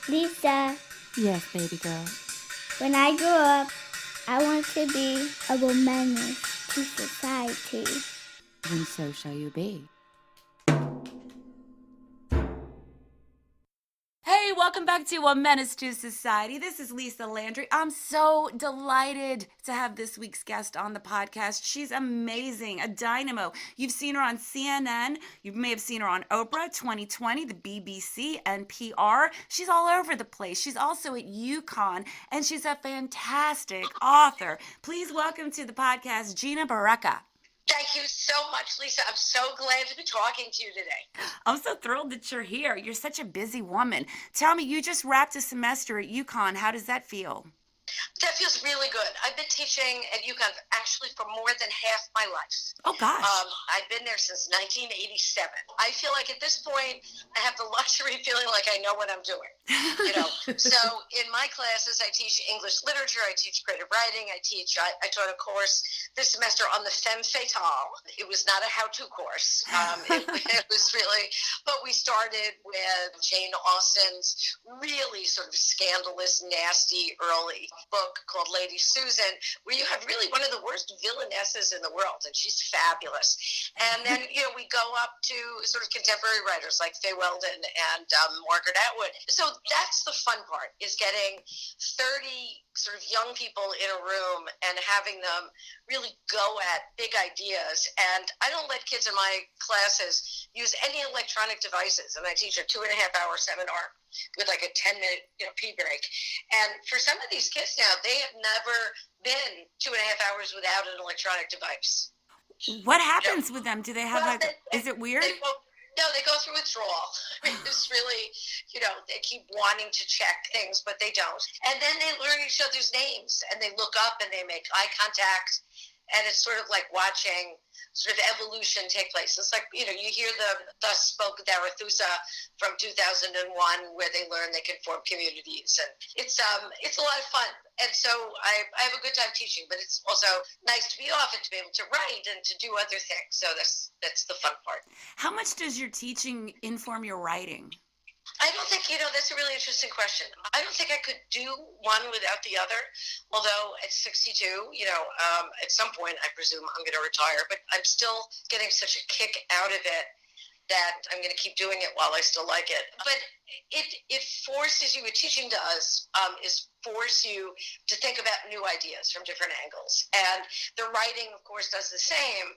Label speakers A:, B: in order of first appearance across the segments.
A: Lisa,
B: Yes, baby girl.
A: when I grow up, I want to be a womanist to society.
B: Then so shall you be. Hey, welcome back to A Menace to Society. This is Lisa Landry. I'm so delighted to have this week's guest on the podcast. She's amazing, a dynamo. You've seen her on CNN. You may have seen her on Oprah, 2020, the BBC, NPR. She's all over the place. She's also at UConn, and she's a fantastic author. Please welcome to the podcast, Gina Barreca.
C: Thank you so much, Lisa. I'm so glad to be talking to you today.
B: I'm so thrilled that you're here. You're such a busy woman. Tell me, you just wrapped a semester at UConn. How does that feel?
C: That feels really good. I've been teaching at UConn actually for more than half my life.
B: Oh, gosh.
C: I've been there since 1987. I feel like at this point, I have the luxury of feeling like I know what I'm doing. So in my classes, I teach English literature, I teach creative writing, I taught a course this semester on the femme fatale. It was not a how-to course. It was really, but we started with Jane Austen's really sort of scandalous, nasty, early book called Lady Susan, where you have really one of the worst villainesses in the world, and she's fabulous. And then, we go up to sort of contemporary writers like Faye Weldon and Margaret Atwood. So that's the fun part, is getting 30 sort of young people in a room and having them really go at big ideas. And I don't let kids in my classes use any electronic devices. And I teach a 2.5-hour seminar with like a 10-minute pee break. And for some of these kids now, they have never been 2.5 hours without an electronic device.
B: What happens with them? Do they have is it weird?
C: They go through withdrawal. I mean, it's really, they keep wanting to check things, but they don't. And then they learn each other's names, and they look up and they make eye contact. And it's sort of like watching sort of evolution take place. It's like, you hear the Thus Spoke Zarathustra from 2001, where they learn they can form communities. And it's a lot of fun. And so I have a good time teaching, but it's also nice to be off and to be able to write and to do other things. So that's the fun part.
B: How much does your teaching inform your writing?
C: I don't think, that's a really interesting question. I don't think I could do one without the other, although at 62, at some point, I presume I'm going to retire, but I'm still getting such a kick out of it that I'm going to keep doing it while I still like it. But it forces you, what teaching does is force you to think about new ideas from different angles. And the writing, of course, does the same.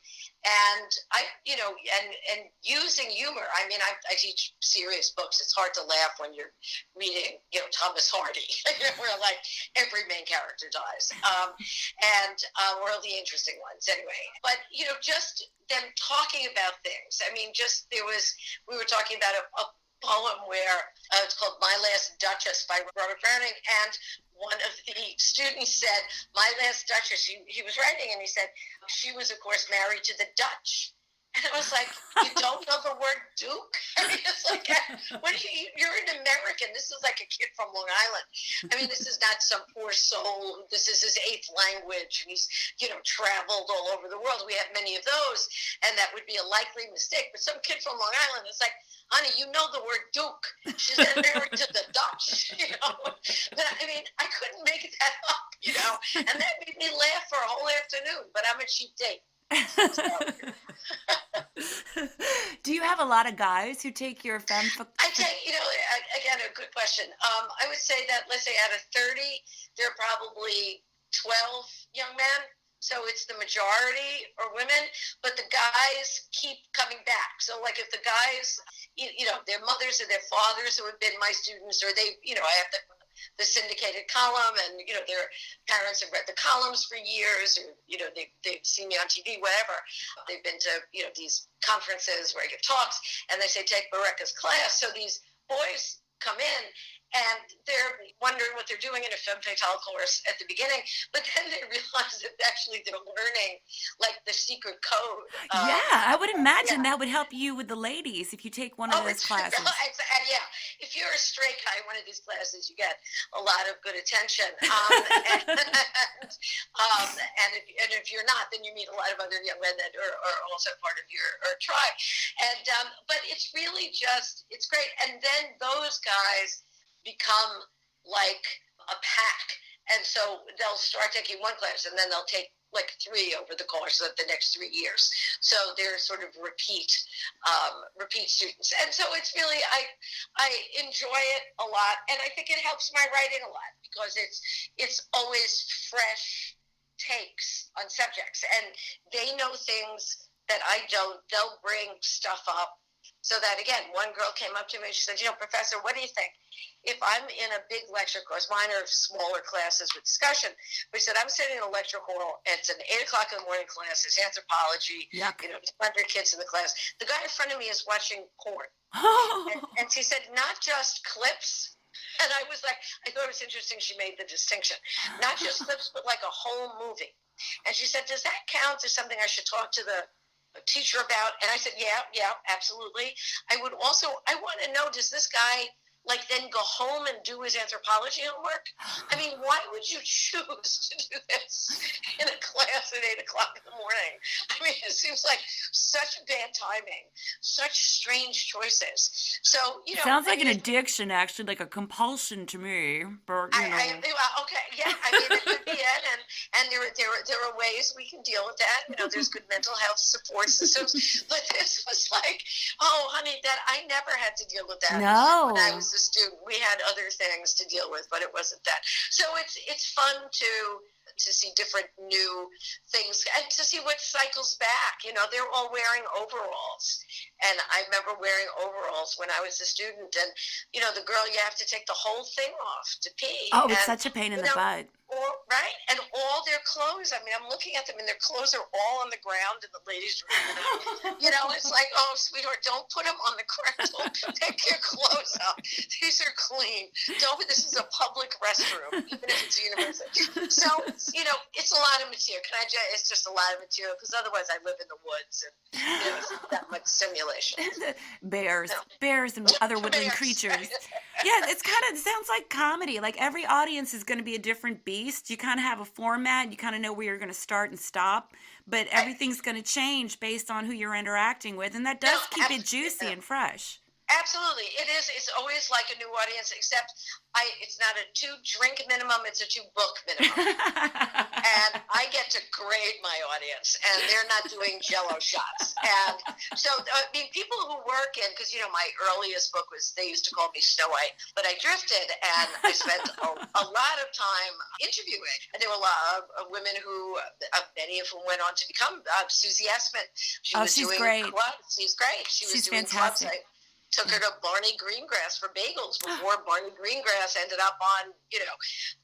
C: And and using humor. I mean, I teach serious books. It's hard to laugh when you're reading, Thomas Hardy, where like every main character dies, or the interesting ones anyway. But just them talking about things. I mean, we were talking about a poem where it's called My Last Duchess by Robert Browning, and one of the students said, my last Duchess, he was writing, and he said, she was, of course, married to the Dutch. And I was like, you don't know the word Duke? I mean, it's like, you're an American. This is like a kid from Long Island. I mean, this is not some poor soul. This is his 8th language, and he's, traveled all over the world. We have many of those, and that would be a likely mistake. But some kid from Long Island is like, honey, you know the word Duke. She's married to the Dutch, But I mean, I couldn't make that up, And that made me laugh for a whole afternoon, but I'm a cheap date.
B: Do you have a lot of guys who take your femme?
C: I take, again, a good question. I would say that, let's say out of 30, there are probably 12 young men. So it's the majority are women, but the guys keep coming back. So like if the guys, their mothers or their fathers who have been my students, or they, I have the syndicated column, and their parents have read the columns for years, or they've seen me on TV, whatever. They've been to these conferences where I give talks, and they say take Barreca's class. So these boys come in, and they're wondering what they're doing in a femme fatale course at the beginning, but then they realize that actually they're learning like the secret code.
B: I would imagine that would help you with the ladies if you take one of those classes.
C: Yeah, if you're a straight guy in one of these classes, you get a lot of good attention. And if you're not, then you meet a lot of other young men that are also part of your tribe. And but it's really just, it's great. And then those guys become like a pack. And so they'll start taking one class and then they'll take like 3 over the course of the next 3 years. So they're sort of repeat students. And so it's really, I enjoy it a lot. And I think it helps my writing a lot because it's always fresh takes on subjects. And they know things that I don't. They'll bring stuff up. So that, again, one girl came up to me and she said, Professor, what do you think? If I'm in a big lecture course, mine are smaller classes with discussion, but she said, I'm sitting in a lecture hall, and it's an 8 o'clock in the morning class, it's anthropology, 200 kids in the class. The guy in front of me is watching porn. and she said, not just clips. And I was like, I thought it was interesting she made the distinction. Not just clips, but like a whole movie. And she said, does that count as something I should talk to the teacher about? And I said, yeah, absolutely. I want to know, does this guy then go home and do his anthropology homework? I mean, why would you choose to do this in a class at 8 o'clock in the morning? I mean, it seems like such bad timing, such strange choices. So,
B: it sounds like an addiction, actually, like a compulsion to me. But,
C: okay, yeah, I mean, it could be it, and there are ways we can deal with that. There's good mental health support systems, but this was like, oh, honey, that I never had to deal with that.
B: No.
C: When I was a student, we had other things to deal with, but it wasn't that. So it's fun to see different new things and to see what cycles back. They're all wearing overalls, and I remember wearing overalls when I was a student, and the girl, you have to take the whole thing off to pee.
B: Oh, it's such a pain in the butt.
C: Right, and all their clothes, I mean, I'm looking at them, and their clothes are all on the ground in the ladies' room. It's like, oh, sweetheart, don't put them on the ground. Don't pick your clothes up. These are clean. This is a public restroom, even if it's a university. So, it's a lot of material. It's just a lot of material, because otherwise I live in the woods, and, it's not that much simulation.
B: Bears and other woodland creatures. Yeah, it sounds like comedy. Like every audience is going to be a different beast. You kind of have a format. You kind of know where you're going to start and stop. But everything's going to change based on who you're interacting with. And that does keep it juicy and fresh.
C: Absolutely. It is. It's always like a new audience, except it's not a 2-drink minimum, it's a 2-book minimum. And I get to grade my audience, and they're not doing Jell-O shots. And so, people who work in, because, my earliest book they used to call me Snow White, but I drifted, and I spent a lot of time interviewing. And there were a lot of women who, many of whom went on to become Susie Essman.
B: She's great.
C: Clubs. She's great. She was doing
B: fantastic.
C: Clubs. Took her to Barney Greengrass for bagels before Barney Greengrass ended up on,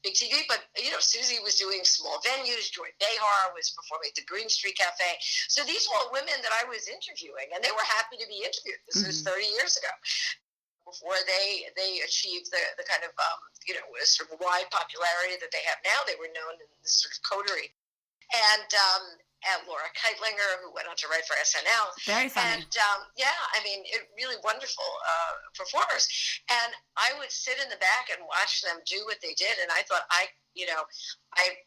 C: big TV. But, Susie was doing small venues. Joy Behar was performing at the Green Street Cafe. So these were women that I was interviewing, and they were happy to be interviewed. This was 30 years ago, before they achieved the kind of, sort of wide popularity that they have now. They were known in this sort of coterie. And Laura Keitlinger, who went on to write for SNL.
B: Very funny.
C: And, really wonderful performers. And I would sit in the back and watch them do what they did. And I thought, I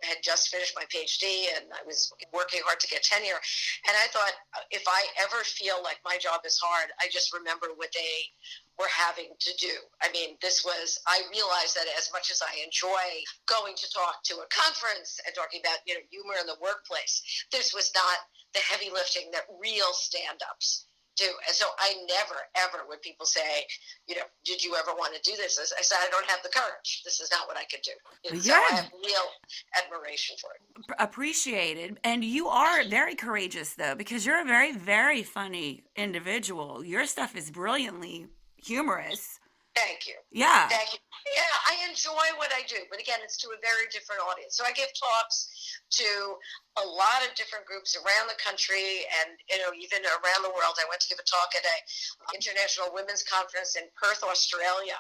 C: had just finished my PhD, and I was working hard to get tenure. And I thought, if I ever feel like my job is hard, I just remember what they were having to do. I mean, I realized that as much as I enjoy going to talk to a conference and talking about, humor in the workplace, this was not the heavy lifting that real stand-ups do. And so I never, ever, when people say, did you ever want to do this? I said, I don't have the courage. This is not what I could do. So I have real admiration for it.
B: Appreciated. And you are very courageous, though, because you're a very, very funny individual. Your stuff is brilliantly humorous.
C: Thank you.
B: Yeah.
C: Thank you. Yeah, I enjoy what I do, but again, it's to a very different audience. So I give talks to a lot of different groups around the country and, even around the world. I went to give a talk at an International Women's Conference in Perth, Australia,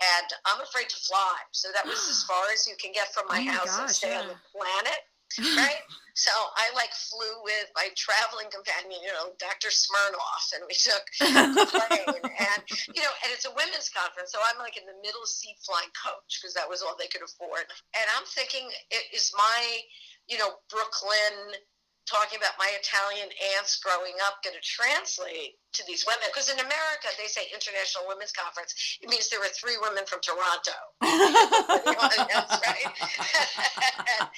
C: and I'm afraid to fly. So that was as far as you can get from my house and stay on the planet. Right? So I flew with my traveling companion, Dr. Smirnoff, and we took a plane, and it's a women's conference, so I'm in the middle seat flying coach, because that was all they could afford. And I'm thinking, is my, Brooklyn talking about my Italian aunts growing up going to translate to these women. Because in America, they say International Women's Conference. It means there were 3 women from Toronto. Right? And,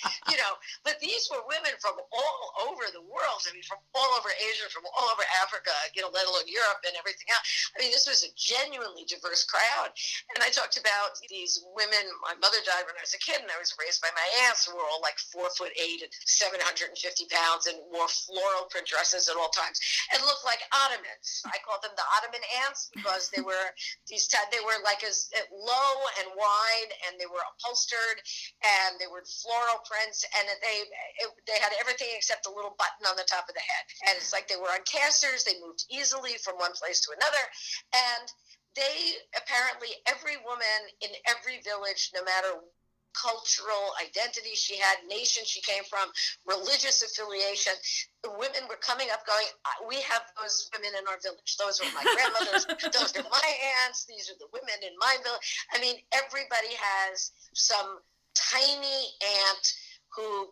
C: but these were women from all over the world. I mean, from all over Asia, from all over Africa, let alone Europe and everything else. I mean, this was a genuinely diverse crowd. And I talked about these women. My mother died when I was a kid, and I was raised by my aunts who were all like 4'8" and 750 pounds and wore floral print dresses at all times and looked like Ottomans. I called them the Ottoman ants because they were like as low and wide, and they were upholstered, and they were floral prints, and they had everything except a little button on the top of the head. And it's like they were on casters. They moved easily from one place to another, and they apparently, every woman in every village, no matter cultural identity she had, nation she came from, religious affiliation, the women were coming up going, we have those women in our village. Those are my grandmothers. Those are my aunts. These are the women in my village. I mean, everybody has some tiny aunt who,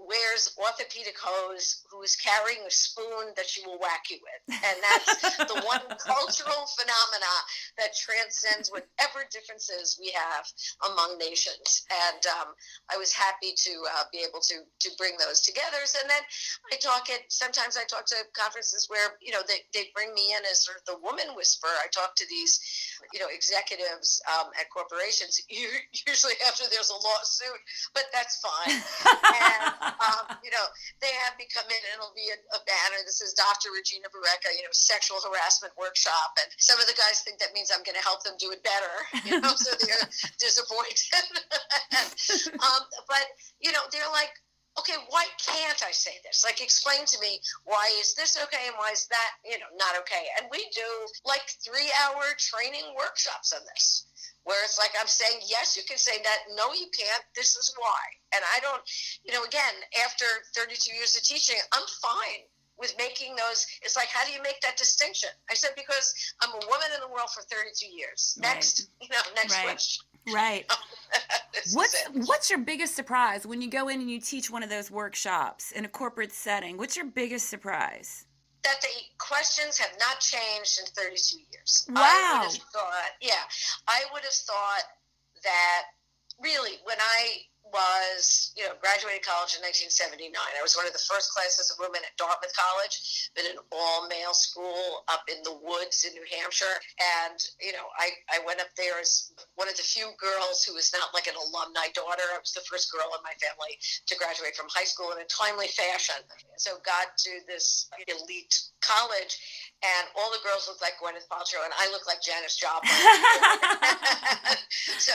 C: wears orthopedic hose, who is carrying a spoon that she will whack you with. And that's the one cultural phenomena that transcends whatever differences we have among nations. And I was happy to be able to bring those together. And then sometimes I talk to conferences where, they bring me in as sort of the woman whisperer. I talk to these, executives at corporations, usually after there's a lawsuit, but that's fine. And, they have me come in, and it'll be a banner. This is Dr. Gina Barreca, sexual harassment workshop. And some of the guys think that means I'm going to help them do it better, so they're disappointed. But, they're like, okay, why can't I say this? Like, explain to me, why is this okay and why is that, not okay? And we do like 3-hour training workshops on this, where it's like I'm saying, yes, you can say that. No, you can't. This is why. And I don't, again, after 32 years of teaching, I'm fine with making those. It's like, how do you make that distinction? I said, because I'm a woman in the world for 32 years. Next, next question.
B: Right. What's your biggest surprise when you go in and you teach one of those workshops in a corporate setting? What's your biggest surprise?
C: That the questions have not changed in 32 years.
B: Wow.
C: I would have thought that really when I was, graduated college in 1979. I was one of the first classes of women at Dartmouth College, been an all-male school up in the woods in New Hampshire. And, I went up there as one of the few girls who was not like an alumni daughter. I was the first girl in my family to graduate from high school in a timely fashion. So got to this elite college, and all the girls looked like Gwyneth Paltrow, and I looked like Janis Joplin. So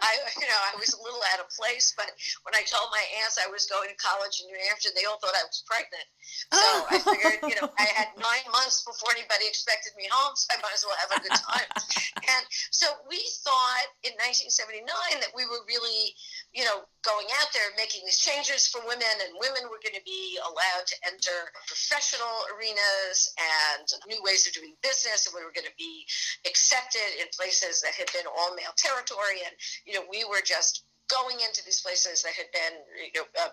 C: I was a little out of place, but when I told my aunts I was going to college in New Hampshire, they all thought I was pregnant. So I figured, I had 9 months before anybody expected me home, so I might as well have a good time. And so we thought in 1979 that we were really, going out there making these changes for women, and women were going to be allowed to enter professional arenas and new ways of doing business, and we were going to be accepted in places that had been all male territory. And, we were just going into these places that had been,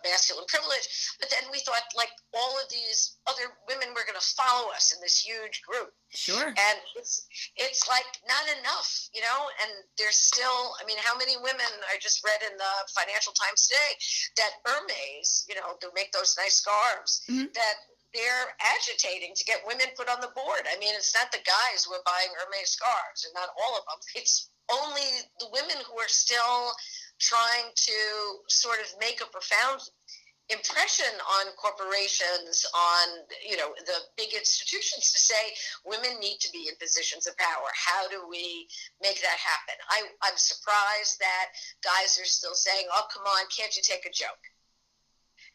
C: masculine privilege. But then we thought, like, all of these other women were going to follow us in this huge group.
B: Sure. And
C: it's like not enough, and there's still, how many women, I just read in the Financial Times today that Hermes, to make those nice scarves, that they're agitating to get women put on the board. It's not the guys who are buying Hermes scarves, and not all of them. It's only the women who are still trying to sort of make a profound impression on corporations, on, the big institutions, to say women need to be in positions of power. How do we make that happen? I'm surprised that guys are still saying, oh, come on, can't you take a joke?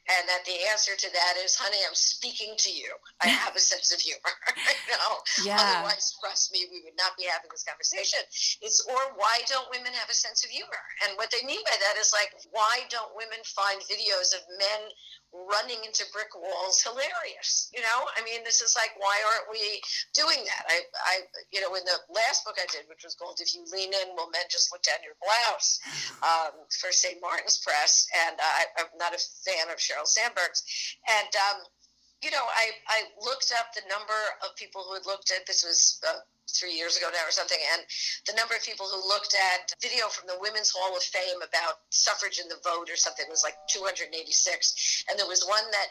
C: And that the answer to that is, honey, I'm speaking to you. I have a sense of humor.
B: Yeah.
C: Otherwise, trust me, we would not be having this conversation. Or why don't women have a sense of humor? And what they mean by that is, like, why don't women find videos of men running into brick walls hilarious? This is like, why aren't we doing that? I in the last book I did, which was called If You Lean In, Will Men Just Look Down Your Blouse, for St. Martin's Press, and I'm not a fan of Sheryl Sandberg's, and I looked up the number of people who had looked at, this was 3 years ago now or something, and the number of people who looked at video from the Women's Hall of Fame about suffrage and the vote or something was like 286. And there was one that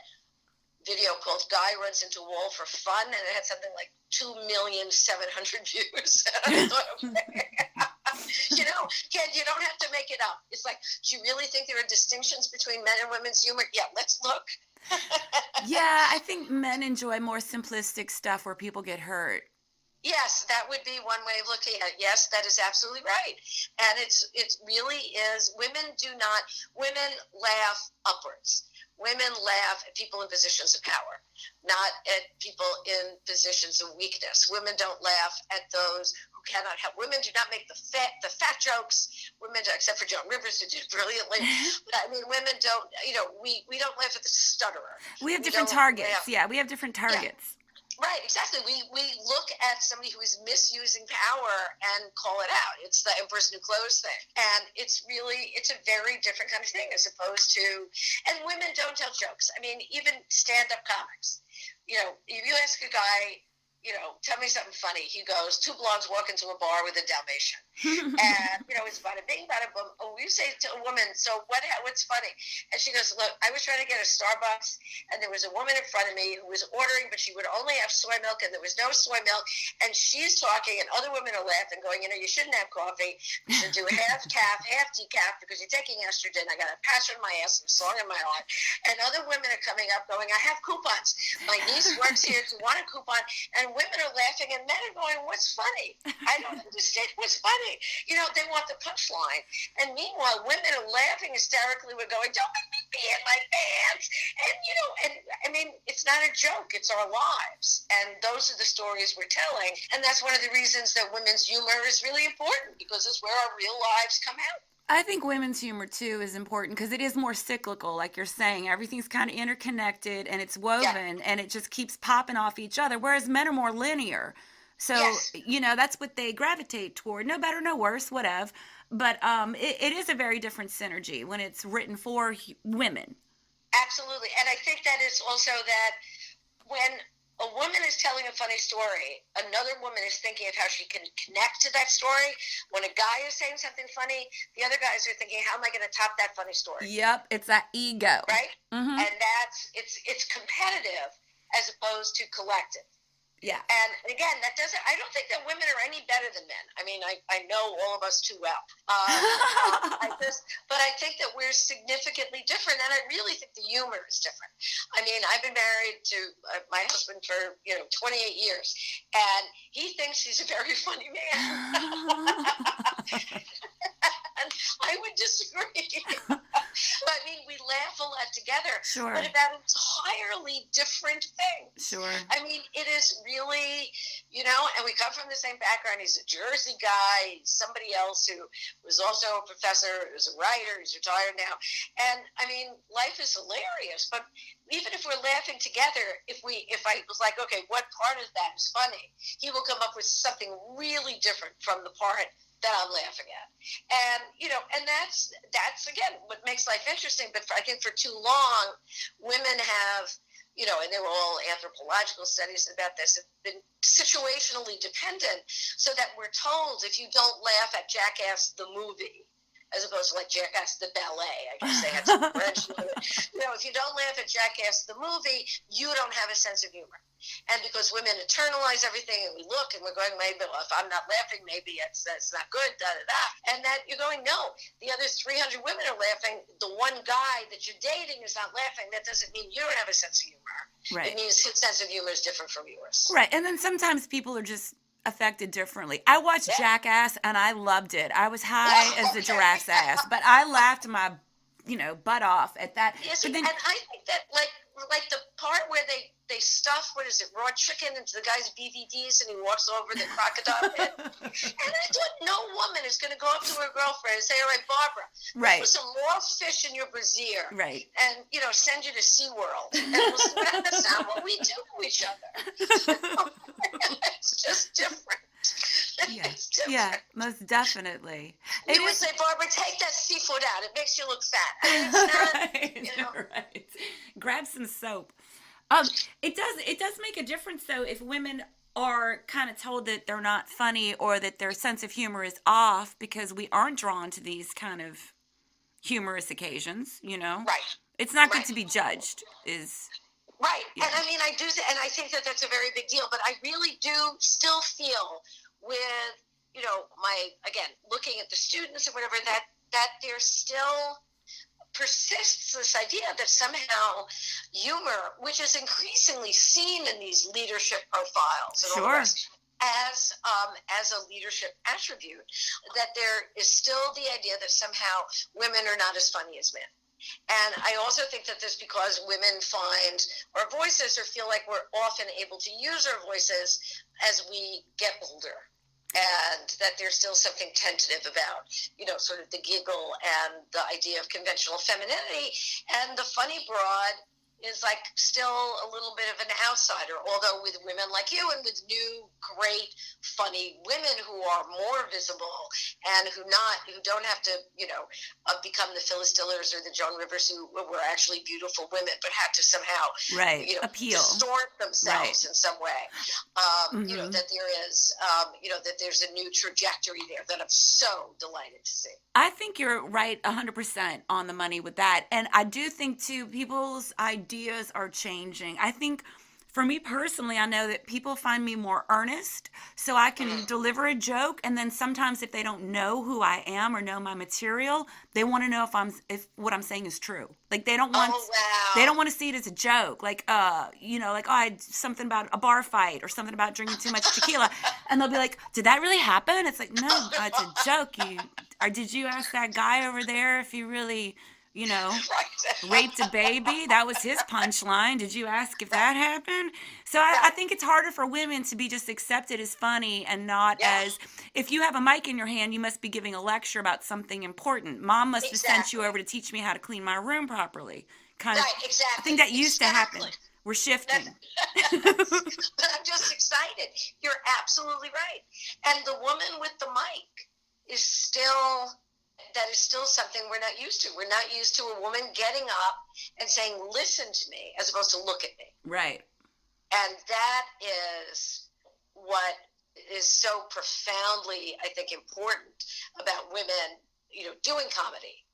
C: video called Guy Runs into Wall for Fun, and it had something like 2,700,000 views. And I thought, okay. Ken, you don't have to make it up. It's like, do you really think there are distinctions between men and women's humor? Yeah, let's look.
B: Yeah, I think men enjoy more simplistic stuff where people get hurt.
C: Yes, that would be one way of looking at it. Yes, that is absolutely right. And it really is, women laugh upwards. Women laugh at people in positions of power, not at people in positions of weakness. Women don't laugh at those who cannot help. Women do not make the fat jokes. Women do, except for Joan Rivers, who did brilliantly. But I mean, women don't. We don't laugh at the stutterer.
B: We have different targets. Yeah, we have different targets.
C: Yeah. Right, exactly. We look at somebody who is misusing power and call it out. It's the Emperor's New Clothes thing. And it's a very different kind of thing as opposed to, and women don't tell jokes. I mean, even stand-up comics. If you ask a guy, tell me something funny, he goes, 2 blondes walk into a bar with a Dalmatian. And, it's bada bing, bada boom. Oh, you say to a woman, so what's funny? And she goes, look, I was trying to get a Starbucks, and there was a woman in front of me who was ordering, but she would only have soy milk, and there was no soy milk. And she's talking, and other women are laughing, going, you shouldn't have coffee. You should do half calf, half decaf, because you're taking estrogen. I got a patch on my ass and a song in my heart. And other women are coming up going, I have coupons. My niece works here. Do you want a coupon? And women are laughing, and men are going, what's funny? I don't understand what's funny. They want the punchline. And meanwhile, women are laughing hysterically. We're going, don't make me pee in my pants. And, I mean, it's not a joke. It's our lives. And those are the stories we're telling. And that's one of the reasons that women's humor is really important, because it's where our real lives come out.
B: I think women's humor, too, is important because it is more cyclical, like you're saying. Everything's kind of interconnected, and it's woven, and it just keeps popping off each other, whereas men are more linear. So,
C: yes.
B: That's what they gravitate toward. No better, no worse, whatever. But it is a very different synergy when it's written for women.
C: Absolutely. And I think that it's also that when a woman is telling a funny story, another woman is thinking of how she can connect to that story. When a guy is saying something funny, the other guys are thinking, how am I going to top that funny story?
B: Yep, it's that ego.
C: Right?
B: Mm-hmm.
C: And it's competitive as opposed to collective.
B: Yeah.
C: And again, I don't think that women are any better than men. I mean, I know all of us too well. But I think that we're significantly different, and I really think the humor is different. I mean, I've been married to my husband for 28 years, and he thinks he's a very funny man. And I would disagree. But I mean, we laugh a lot together,
B: sure,
C: but about entirely different things.
B: Sure.
C: I mean, it is really, and we come from the same background. He's a Jersey guy, he's somebody else who was also a professor, who's a writer, he's retired now. And I mean, life is hilarious, but even if we're laughing together, if I was like, okay, what part of that is funny? He will come up with something really different from the part that I'm laughing at. And, and that's again, what makes life interesting. But I think for too long, women have, and there were all anthropological studies about this, have been situationally dependent, so that we're told if you don't laugh at Jackass the movie, as opposed to like Jackass the ballet, I guess they had some French. If you don't laugh at Jackass the movie, you don't have a sense of humor. And because women internalize everything, and we look and we're going, maybe if I'm not laughing, maybe that's not good, and that you're going, no, the other 300 women are laughing. The one guy that you're dating is not laughing. That doesn't mean you don't have a sense of humor.
B: Right.
C: It means his sense of humor is different from yours.
B: Right. And then sometimes people are just affected differently. I watched Jackass and I loved it. I was high as the giraffe's ass, but I laughed my butt off at that.
C: Yes,
B: but then,
C: and I think that like the part where they stuff, what is it, raw chicken into the guy's BVDs, and he walks over the crocodile pit. And I thought, no woman is going to go up to her girlfriend and say, all right, Barbara,
B: right,
C: put some raw fish in your brassiere,
B: right,
C: and send you to SeaWorld. And that's not what we do to each other. It's just different.
B: Yeah, yeah, most definitely.
C: You would say, Barbara, take that seafood out. It makes you look fat. I mean, it's not,
B: right, right. Grab some soap. Um, it does make a difference though if women are kind of told that they're not funny or that their sense of humor is off because we aren't drawn to these kind of humorous occasions, you know?
C: Right,
B: It's not good
C: right.
B: to be judged, is,
C: Right.
B: yeah.
C: And I mean, I do, and I think that that's a very big deal, but I really do still feel with, again, looking at the students and whatever, that there's still persists this idea that somehow humor, which is increasingly seen in these leadership profiles and all the
B: Sure.
C: rest, as a leadership attribute, that there is still the idea that somehow women are not as funny as men. And I also think that this because women find our voices or feel like we're often able to use our voices as we get older. And that there's still something tentative about, sort of the giggle and the idea of conventional femininity. And the funny broad is like still a little bit of an outsider, although with women like you and with new, great, funny women who are more visible and who don't have to, become the Phyllis Dillers or the Joan Rivers who were actually beautiful women, but had to somehow,
B: appeal,
C: distort themselves in some way. That there is, that there's a new trajectory there that I'm so delighted to see.
B: I think you're right 100% on the money with that. And I do think, too, people's ideas are changing. I think for me personally, I know that people find me more earnest, so I can deliver a joke. And then sometimes if they don't know who I am or know my material, they want to know if what I'm saying is true. Like they don't want to see it as a joke. Like, I had something about a bar fight or something about drinking too much tequila. And they'll be like, did that really happen? It's like, no, it's a joke. Did you ask that guy over there if he really, raped a baby? That was his punchline. Did you ask if that happened? So I think it's harder for women to be just accepted as funny and not as, if you have a mic in your hand, you must be giving a lecture about something important. Mom must have sent you over to teach me how to clean my room properly. Kind of.
C: Exactly.
B: I think that used to happen. We're shifting.
C: But I'm just excited. You're absolutely right. And the woman with the mic is still something we're not used to. We're not used to a woman getting up and saying, listen to me, as opposed to look at me.
B: Right.
C: And that is what is so profoundly, I think, important about women, doing comedy.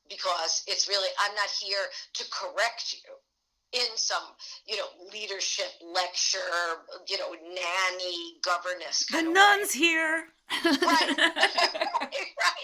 C: Because it's really, I'm not here to correct you in some, leadership lecture, nanny governess kind
B: of way. The nuns here.
C: Right,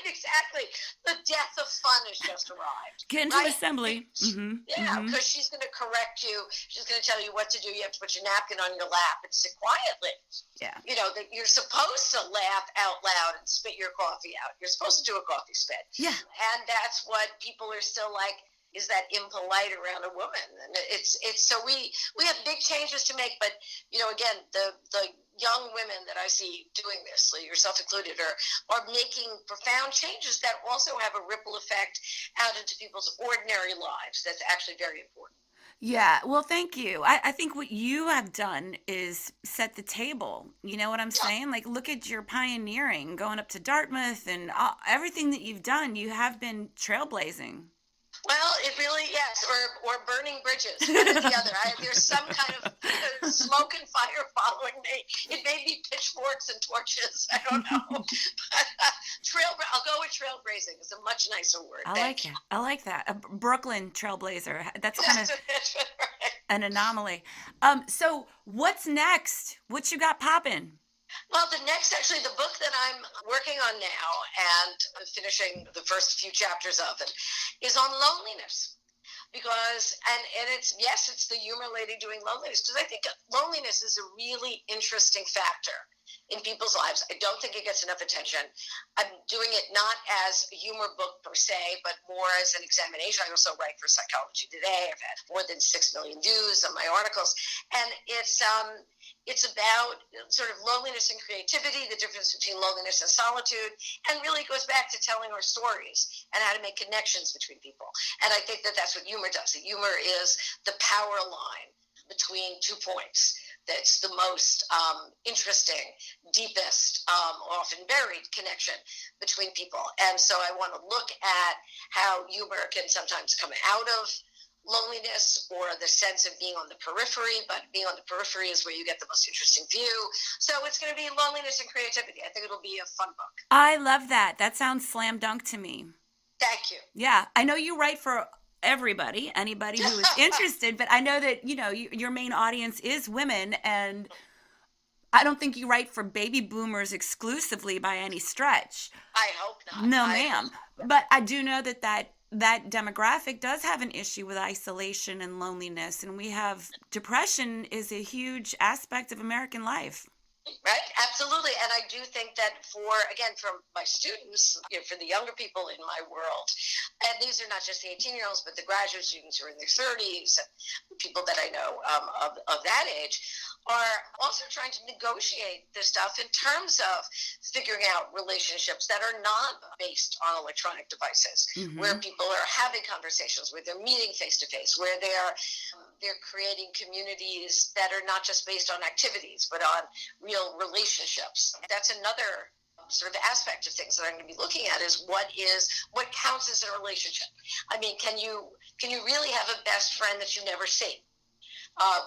C: exactly. The death of fun has just arrived.
B: Get into assembly.
C: Because she's going to correct you. She's going to tell you what to do. You have to put your napkin on your lap and sit quietly.
B: Yeah.
C: That you're supposed to laugh out loud and spit your coffee out. You're supposed to do a coffee spit.
B: Yeah.
C: And that's what people are still like, is that impolite around a woman. And it's so we have big changes to make, but again, the young women that I see doing this, yourself included, are making profound changes that also have a ripple effect out into people's ordinary lives. That's actually very important.
B: Yeah, well, thank you. I think what you have done is set the table. You know what I'm saying? Like, look at your pioneering, going up to Dartmouth and everything that you've done. You have been trailblazing.
C: Well, it really, yes, or burning bridges, one or the other. There's some kind of smoke and fire following me. It may be pitchforks and torches. I don't know. But I'll go with trailblazing. It's a much nicer word.
B: I like that. A Brooklyn trailblazer. That's kind of an anomaly. So what's next? What you got popping?
C: Well, actually, the book that I'm working on now and finishing the first few chapters of it is on loneliness. Because, and it's the humor lady doing loneliness, because I think loneliness is a really interesting factor in people's lives. I don't think it gets enough attention. I'm doing it not as a humor book per se, but more as an examination. I also write for Psychology Today. I've had more than 6 million views on my articles. And it's about sort of loneliness and creativity, the difference between loneliness and solitude, and really goes back to telling our stories and how to make connections between people. And I think that that's what humor does. Humor is the power line between 2 points. That's the most interesting, deepest, often buried connection between people. And so I want to look at how humor can sometimes come out of loneliness or the sense of being on the periphery, but being on the periphery is where you get the most interesting view. So it's going to be loneliness and creativity. I think it'll be a fun book.
B: I love that. That sounds slam dunk to me.
C: Thank you.
B: Yeah, I know you write for everybody, anybody who is interested, but I know that, your main audience is women, and I don't think you write for baby boomers exclusively by any stretch.
C: I hope not.
B: No, ma'am. But I do know that demographic does have an issue with isolation and loneliness, and depression is a huge aspect of American life.
C: Right, absolutely. And I do think that for my students, for the younger people in my world, and these are not just the 18-year-olds, but the graduate students who are in their 30s, and people that I know of that age, are also trying to negotiate this stuff in terms of figuring out relationships that are not based on electronic devices, where people are having conversations, where they're meeting face-to-face, where they're creating communities that are not just based on activities, but on real relationships. That's another sort of aspect of things that I'm going to be looking at, is what counts as a relationship. I mean, can you really have a best friend that you never see?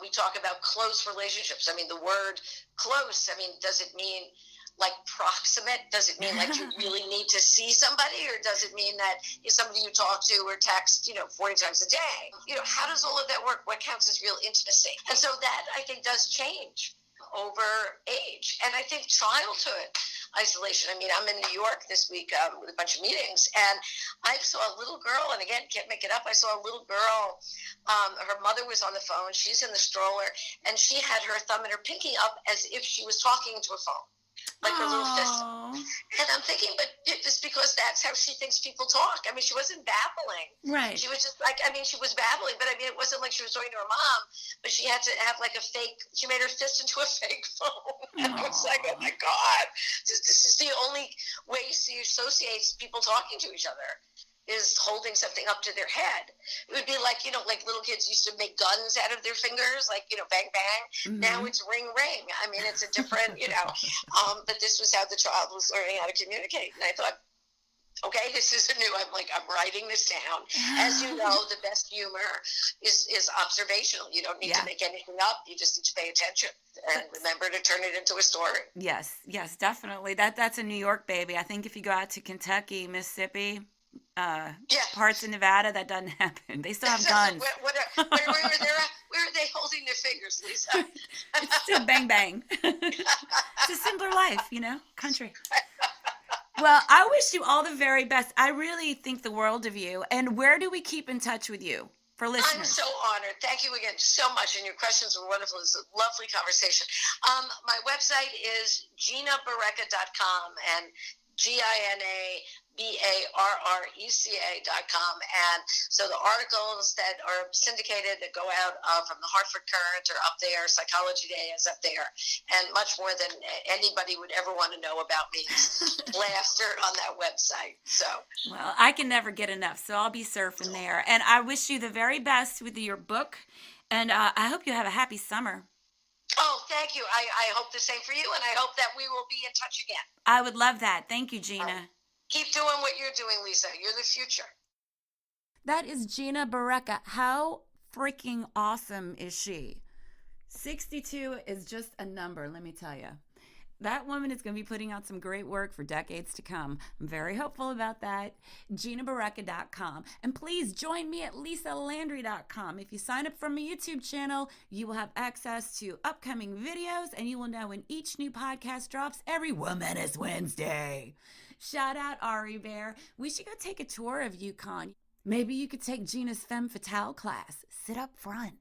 C: We talk about close relationships. I mean, the word close, does it mean like proximate? Does it mean like you really need to see somebody, or does it mean that it's somebody you talk to or text, 40 times a day? How does all of that work? What counts as real intimacy? And so that, I think, does change over age. And I think childhood isolation. I'm in New York this week with a bunch of meetings, and I saw a little girl, and again, can't make it up. I saw a little girl. Her mother was on the phone. She's in the stroller, and she had her thumb and her pinky up as if she was talking into a phone, like her little fist. And I'm thinking, but it's because that's how she thinks people talk. She wasn't babbling.
B: Right.
C: She was just like, she was babbling, but it wasn't like she was talking to her mom, but she had to have like she made her fist into a fake phone. And I was like, oh my God, this is the only way she associates people talking to each other, is holding something up to their head. It would be like, like little kids used to make guns out of their fingers, like, bang, bang. Now it's ring, ring. It's a different, but this was how the child was learning how to communicate. And I thought, okay, this is I'm writing this down. As you know, the best humor is observational. You don't need to make anything up. You just need to pay attention and remember to turn it into a story. Yes,
B: definitely. That's a New York baby. I think if you go out to Kentucky, Mississippi, parts of Nevada, that doesn't happen. They still have guns.
C: Where are they holding their fingers, Lisa?
B: It's still bang, bang. It's a simpler life, country. Well, I wish you all the very best. I really think the world of you. And where do we keep in touch with you for listeners?
C: I'm so honored. Thank you again so much. And your questions were wonderful. It was a lovely conversation. My website is ginabarreca.com, and GinaBarreca.com. And so the articles that are syndicated that go out from the Hartford Currant are up there. Psychology Day is up there. And much more than anybody would ever want to know about me is plastered on that website. So,
B: well, I can never get enough, so I'll be surfing there. And I wish you the very best with your book. And I hope you have a happy summer.
C: Oh, thank you. I hope the same for you, and I hope that we will be in touch again.
B: I would love that. Thank you, Gina.
C: Keep doing what you're doing, Lisa. You're the future.
B: That is Gina Barreca. How freaking awesome is she? 62 is just a number, let me tell you. That woman is going to be putting out some great work for decades to come. I'm very hopeful about that. GinaBarreca.com. And please join me at LisaLandry.com. If you sign up for my YouTube channel, you will have access to upcoming videos, and you will know when each new podcast drops every Womanist Wednesday. Shout out Ari Bear. We should go take a tour of UConn. Maybe you could take Gina's Femme Fatale class. Sit up front.